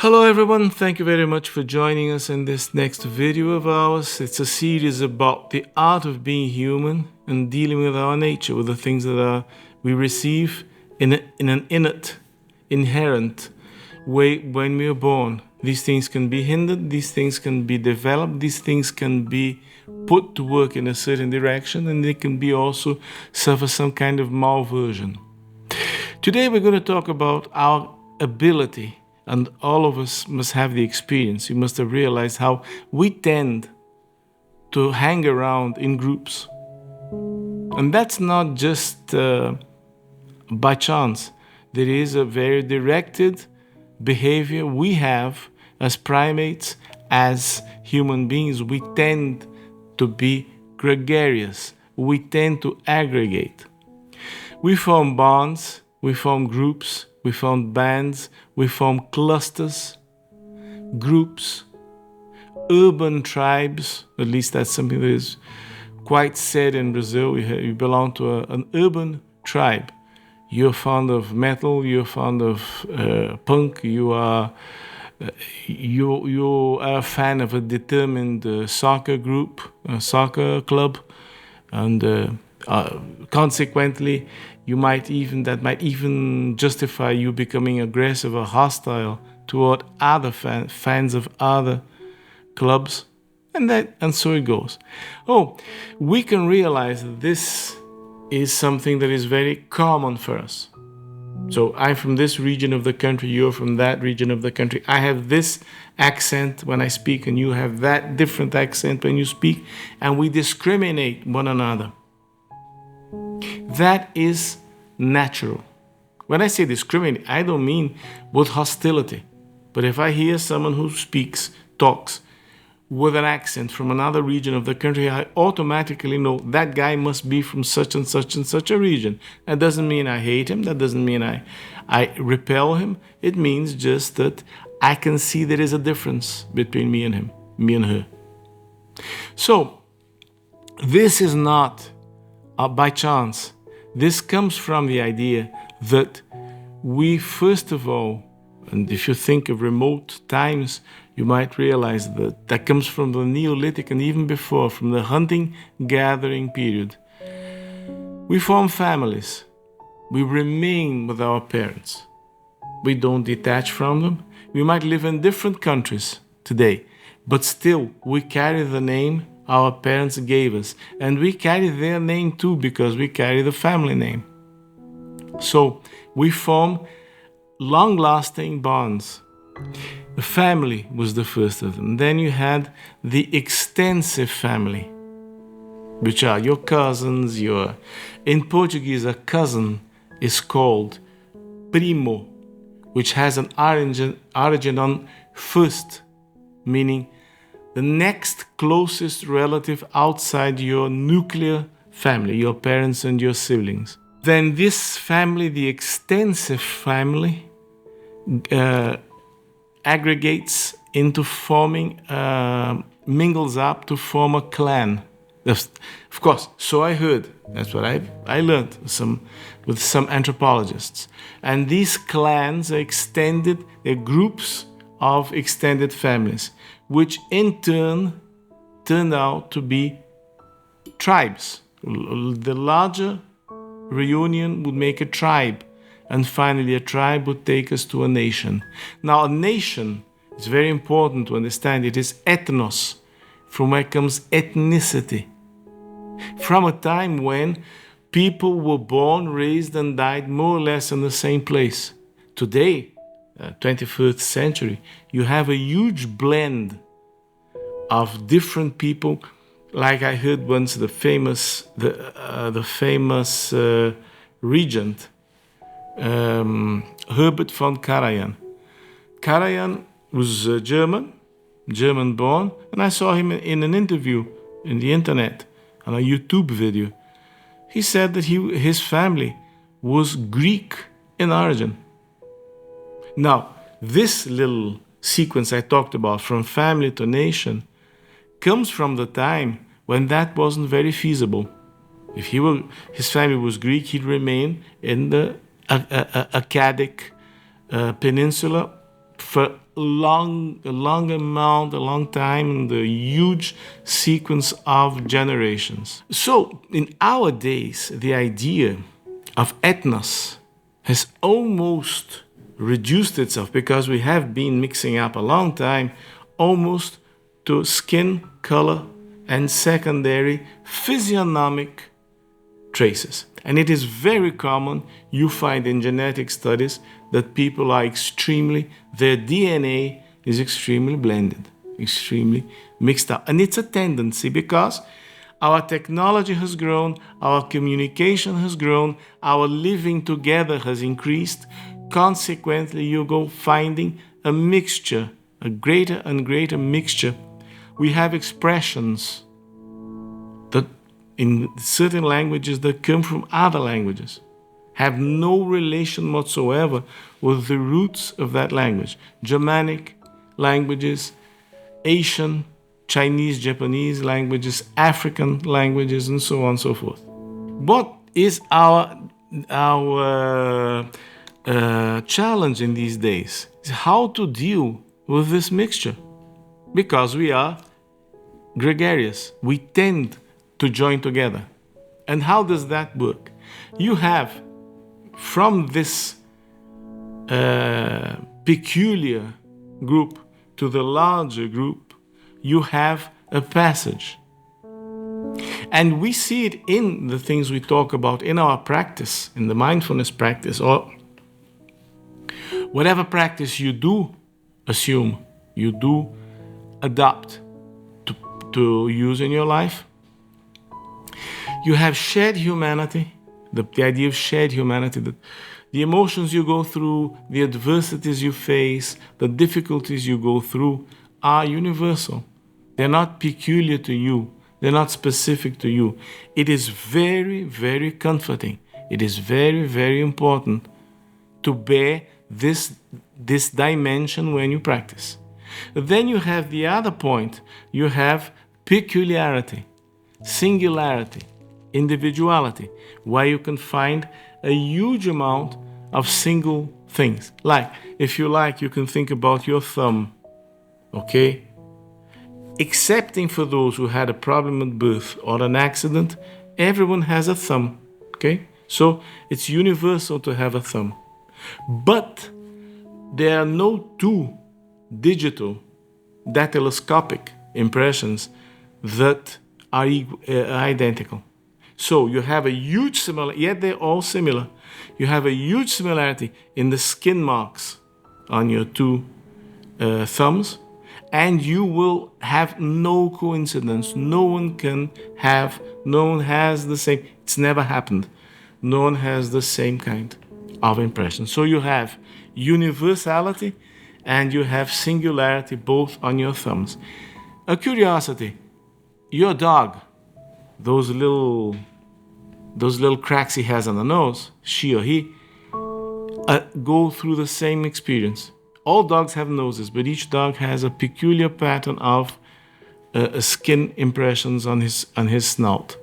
Hello everyone, thank you very much for joining us in this next video of ours. It's a series about the art of being human and dealing with our nature, with the things that we receive in an innate, inherent way when we are born. These things can be hindered, these things can be developed, these things can be put to work in a certain direction, and they can be also suffer some kind of malversion. Today we're going to talk about our ability, and all of us must have the experience. You must have realized how we tend to hang around in groups. And that's not just by chance. There is a very directed behavior we have as primates, as human beings. We tend to be gregarious. We tend to aggregate. We form bonds, we form groups, we form bands, we form clusters, groups, urban tribes. At least that's something that is quite said in Brazil. You belong to an urban tribe. You're fond of metal, you're fond of punk, you are a fan of a determined soccer group, a soccer club, and consequently, that might even justify you becoming aggressive or hostile toward other fans of other clubs, and so it goes. Oh, we can realize that this is something that is very common for us. So I'm from this region of the country, you're from that region of the country. I have this accent when I speak, and you have that different accent when you speak, and we discriminate one another. That is natural. When I say discriminate, I don't mean with hostility. But if I hear someone who talks with an accent from another region of the country, I automatically know that guy must be from such and such and such a region. That doesn't mean I hate him. That doesn't mean I repel him. It means just that I can see there is a difference between me and him, me and her. So, this is not by chance. This comes from the idea that we, first of all, and if you think of remote times, you might realize that comes from the Neolithic and even before, from the hunting-gathering period. We form families. We remain with our parents. We don't detach from them. We might live in different countries today, but still we carry the name our parents gave us, and we carry their name too because we carry the family name. So we form long-lasting bonds. The family was the first of them. Then you had the extensive family, which are your cousins. In Portuguese, a cousin is called primo, which has an origin on first, meaning the next closest relative outside your nuclear family, your parents and your siblings. Then this family, the extensive family, aggregates into forming, mingles up to form a clan. Of course, so I heard. That's what I learned with some anthropologists. And these clans are extended, they're groups of extended families, which in turn turned out to be tribes. The larger reunion would make a tribe, and finally a tribe would take us to a nation. Now a nation is very important to understand. It is ethnos, from where comes ethnicity. From a time when people were born, raised and died more or less in the same place. Today, 21st century, you have a huge blend of different people. Like I heard once, the famous regent, Herbert von Karajan. Karajan was German born, and I saw him in an interview in the internet, on a YouTube video. He said that his family was Greek in origin. Now, this little sequence I talked about, from family to nation, comes from the time when that wasn't very feasible. If his family was Greek, he'd remain in the Akkadic Peninsula for a long time, and a huge sequence of generations. So in our days, the idea of ethnos has almost reduced itself, because we have been mixing up a long time, almost to skin color and secondary physiognomic traces. And it is very common, you find in genetic studies, that people are their DNA is extremely blended, extremely mixed up. And it's a tendency, because our technology has grown, our communication has grown, our living together has increased. Consequently, you go finding a mixture, a greater and greater mixture. We have expressions that in certain languages that come from other languages, have no relation whatsoever with the roots of that language. Germanic languages, Asian, Chinese, Japanese languages, African languages, and so on and so forth. What is our challenge in these days? Is how to deal with this mixture, because we are gregarious. We tend to join together. And how does that work? You have, from this peculiar group to the larger group, you have a passage. And we see it in the things we talk about in our practice, in the mindfulness practice, or whatever practice you do assume, you do adopt to use in your life. You have shared humanity, the idea of shared humanity, that the emotions you go through, the adversities you face, the difficulties you go through are universal. They're not peculiar to you. They're not specific to you. It is very, very comforting. It is very, very important to bear this dimension when you practice. Then you have the other point. You have peculiarity, singularity, individuality, where you can find a huge amount of single things. Like, if you like, you can think about your thumb, okay? Excepting for those who had a problem at birth or an accident, everyone has a thumb, okay? So it's universal to have a thumb. But there are no two digital dactyloscopic impressions that are identical. So you have a huge similarity, yet they're all similar. You have a huge similarity in the skin marks on your two thumbs, and you will have no coincidence. No one has the same, it's never happened. No one has the same kind of impression. So you have universality and you have singularity both on your thumbs. A curiosity, your dog, those little cracks he has on the nose, she or he, go through the same experience. All dogs have noses, but each dog has a peculiar pattern of skin impressions on his snout.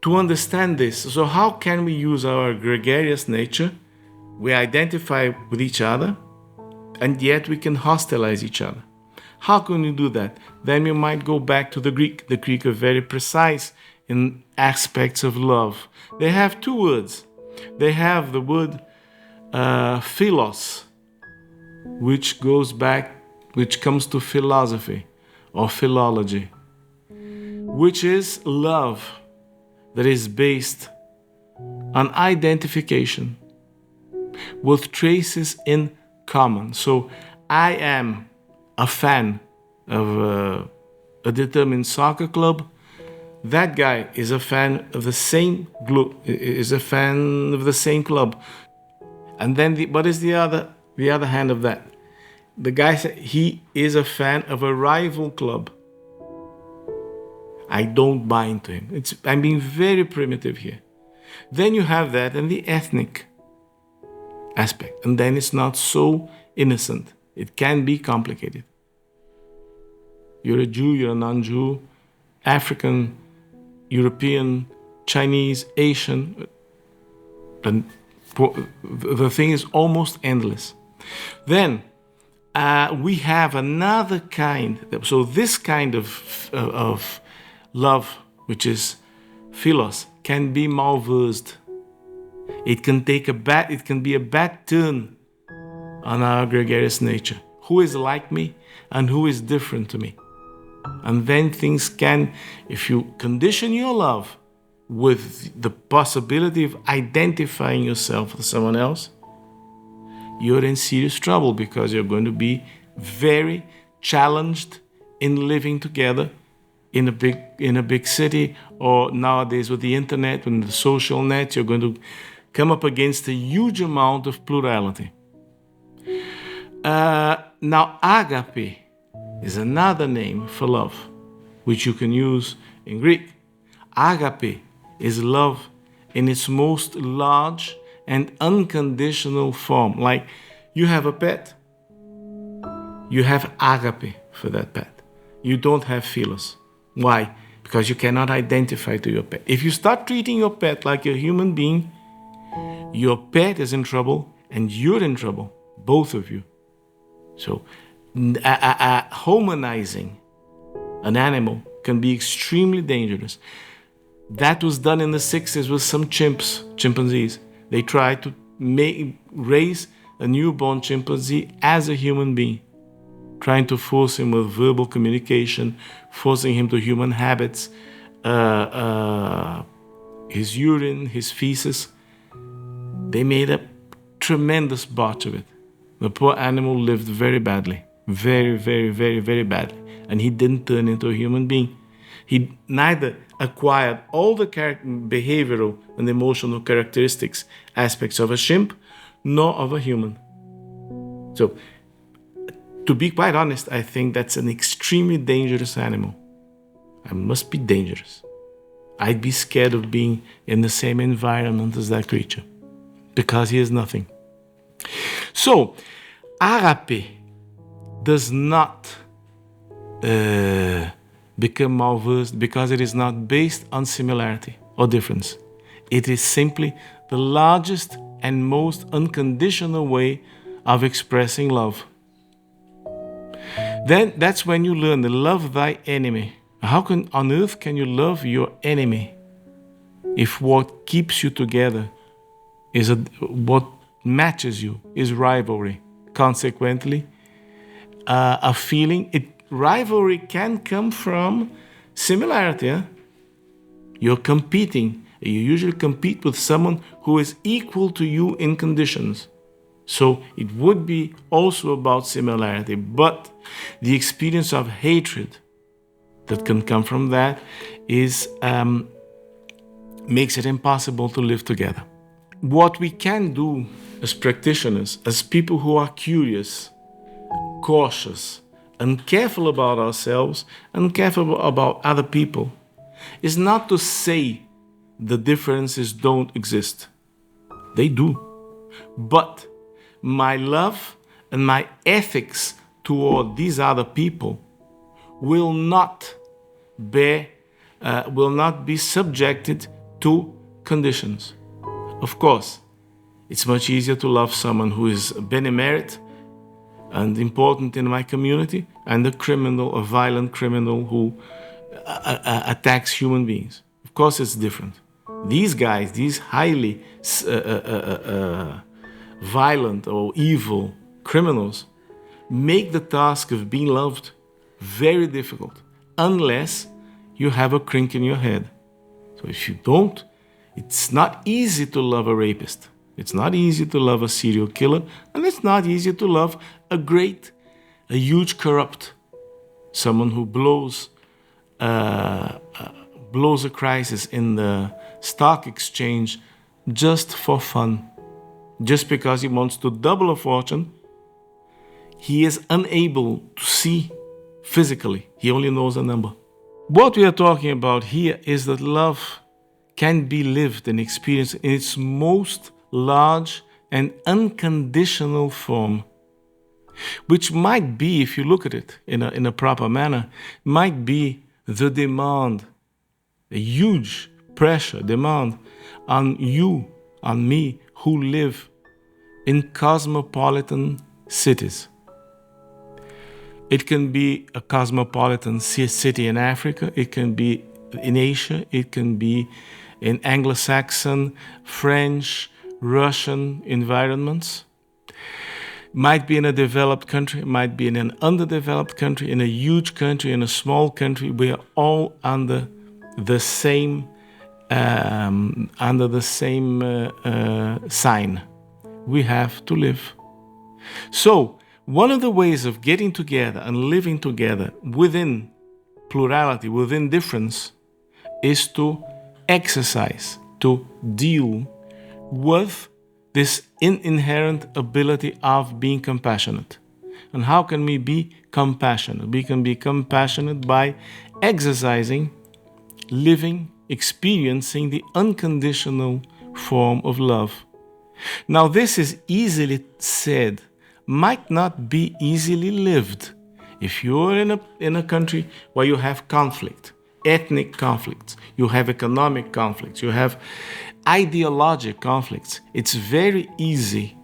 To understand this, so how can we use our gregarious nature? We identify with each other, and yet we can hostilize each other. How can we do that? Then we might go back to the Greek. The Greek are very precise in aspects of love. They have two words. They have the word philos, which comes to philosophy or philology, which is love that is based on identification with traces in common. So I am a fan of a determined soccer club. That guy is a fan of the same club. And then what is the other hand of that? The guy said he is a fan of a rival club. I don't buy into him. I'm being very primitive here. Then you have that and the ethnic aspect. And then it's not so innocent. It can be complicated. You're a Jew, you're a non-Jew, African, European, Chinese, Asian. And the thing is almost endless. Then we have another kind. So this kind of love, which is philos, can be malversed. It can be a bad turn on our gregarious nature. Who is like me and who is different to me? And then things can, if you condition your love with the possibility of identifying yourself with someone else, you're in serious trouble, because you're going to be very challenged in living together in a big city, or nowadays with the internet and the social net, you're going to come up against a huge amount of plurality. Now, agape is another name for love, which you can use in Greek. Agape is love in its most large and unconditional form. Like, you have a pet, you have agape for that pet. You don't have philos. Why? Because you cannot identify to your pet. If you start treating your pet like a human being, your pet is in trouble and you're in trouble, both of you. So, humanizing an animal can be extremely dangerous. That was done in the 60s with some chimpanzees. They tried to raise a newborn chimpanzee as a human being, trying to force him with verbal communication, forcing him to human habits, his urine, his feces. They made a tremendous botch of it. The poor animal lived very badly, very, very, very, very badly. And he didn't turn into a human being. He neither acquired all the behavioral and emotional characteristics, aspects of a chimp, nor of a human. So, to be quite honest, I think that's an extremely dangerous animal. It must be dangerous. I'd be scared of being in the same environment as that creature, because he is nothing. So, agape does not become malversed because it is not based on similarity or difference. It is simply the largest and most unconditional way of expressing love. Then that's when you learn to love thy enemy. How on earth can you love your enemy if what keeps you together is what matches you is rivalry? Consequently, a feeling. Rivalry can come from similarity. You're competing. You usually compete with someone who is equal to you in conditions. So it would be also about similarity. But the experience of hatred that can come from that makes it impossible to live together. What we can do as practitioners, as people who are curious, cautious, and careful about ourselves and careful about other people, is not to say the differences don't exist. They do. But my love and my ethics toward these other people will not be subjected to conditions. Of course, it's much easier to love someone who is benemerit and important in my community, and a violent criminal who attacks human beings. Of course, it's different. These guys, these highly violent or evil criminals, make the task of being loved very difficult, unless you have a crank in your head. So if you don't, it's not easy to love a rapist. It's not easy to love a serial killer, and it's not easy to love a huge corrupt, someone who blows a crisis in the stock exchange just for fun, just because he wants to double a fortune. He is unable to see physically. He only knows a number. What we are talking about here is that love can be lived and experienced in its most large and unconditional form, which might be, if you look at it in a proper manner, might be the demand, a huge demand on you, on me, who live in cosmopolitan cities. It can be a cosmopolitan city in Africa. It can be in Asia. It can be in Anglo-Saxon, French, Russian environments. Might be in a developed country, might be in an underdeveloped country, in a huge country, in a small country. We are all under the same sign. We have to live. So, one of the ways of getting together and living together within plurality, within difference, is to exercise, to deal with this inherent ability of being compassionate. And how can we be compassionate? We can be compassionate by exercising, living, experiencing the unconditional form of love. Now, this is easily said, might not be easily lived. If you're in a country where you have conflict, ethnic conflicts, you have economic conflicts, you have ideological conflicts, it's very easy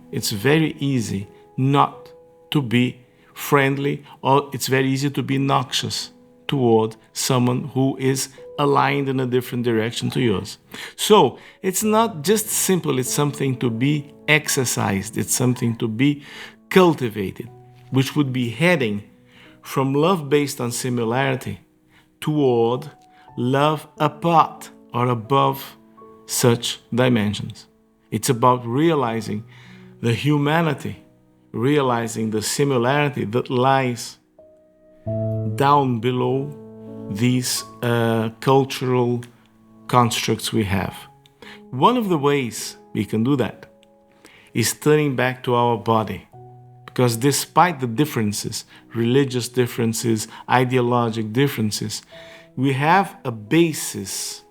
not to be friendly, or it's very easy to be noxious toward someone who is aligned in a different direction to yours. So it's not just simple, it's something to be exercised, it's something to be cultivated, which would be heading from love based on similarity toward love apart or above such dimensions. It's about realizing the humanity, realizing the similarity that lies down below these cultural constructs we have. One of the ways we can do that is turning back to our body. Because despite the differences, religious differences, ideological differences, we have a basis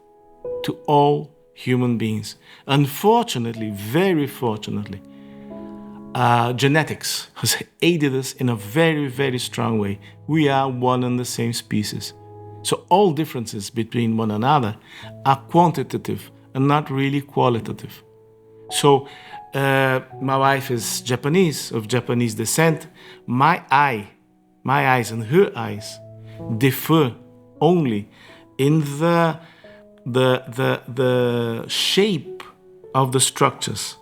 to all human beings. Unfortunately, very fortunately, genetics has aided us in a very, very strong way. We are one and the same species. So all differences between one another are quantitative and not really qualitative. So my wife is Japanese, of Japanese descent. My eyes and her eyes differ only in the shape of the structures.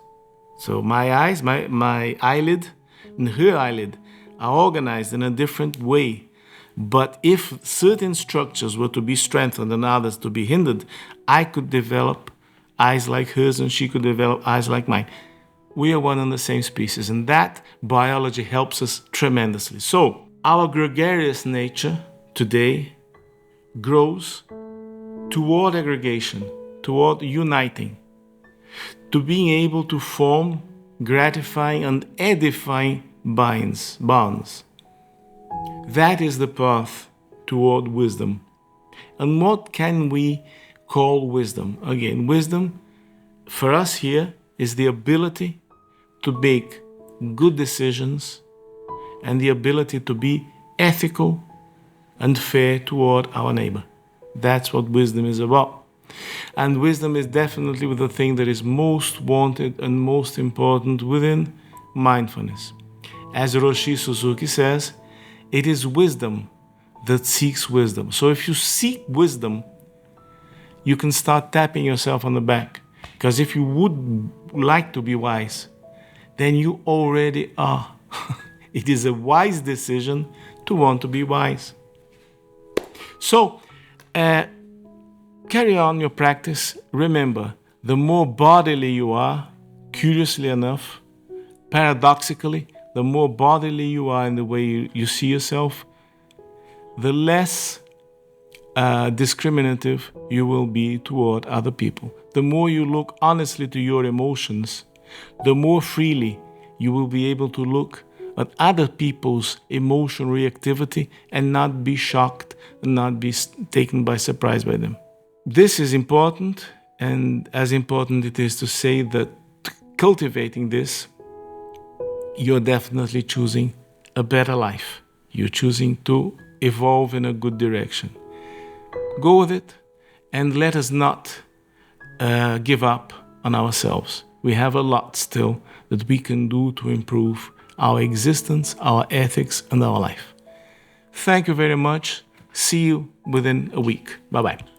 So my eyes, my eyelid and her eyelid are organized in a different way. But if certain structures were to be strengthened and others to be hindered, I could develop eyes like hers and she could develop eyes like mine. We are one and the same species, and that biology helps us tremendously. So our gregarious nature today grows toward aggregation, toward uniting, to being able to form gratifying and edifying bonds. That is the path toward wisdom. And what can we call wisdom? Again, wisdom for us here is the ability to make good decisions and the ability to be ethical and fair toward our neighbor. That's what wisdom is about. And wisdom is definitely the thing that is most wanted and most important within mindfulness. As Roshi Suzuki says, it is wisdom that seeks wisdom. So if you seek wisdom, you can start tapping yourself on the back. Because if you would like to be wise, then you already are. It is a wise decision to want to be wise. So, carry on your practice. Remember, the more bodily you are, curiously enough, paradoxically, the more bodily you are in the way you see yourself, the less discriminative you will be toward other people. The more you look honestly to your emotions, the more freely you will be able to look at other people's emotional reactivity and not be shocked and not be taken by surprise by them. This is important, and as important it is to say that cultivating this, you're definitely choosing a better life. You're choosing to evolve in a good direction. Go with it, and let us not give up on ourselves. We have a lot still that we can do to improve our existence, our ethics, and our life. Thank you very much. See you within a week. Bye-bye.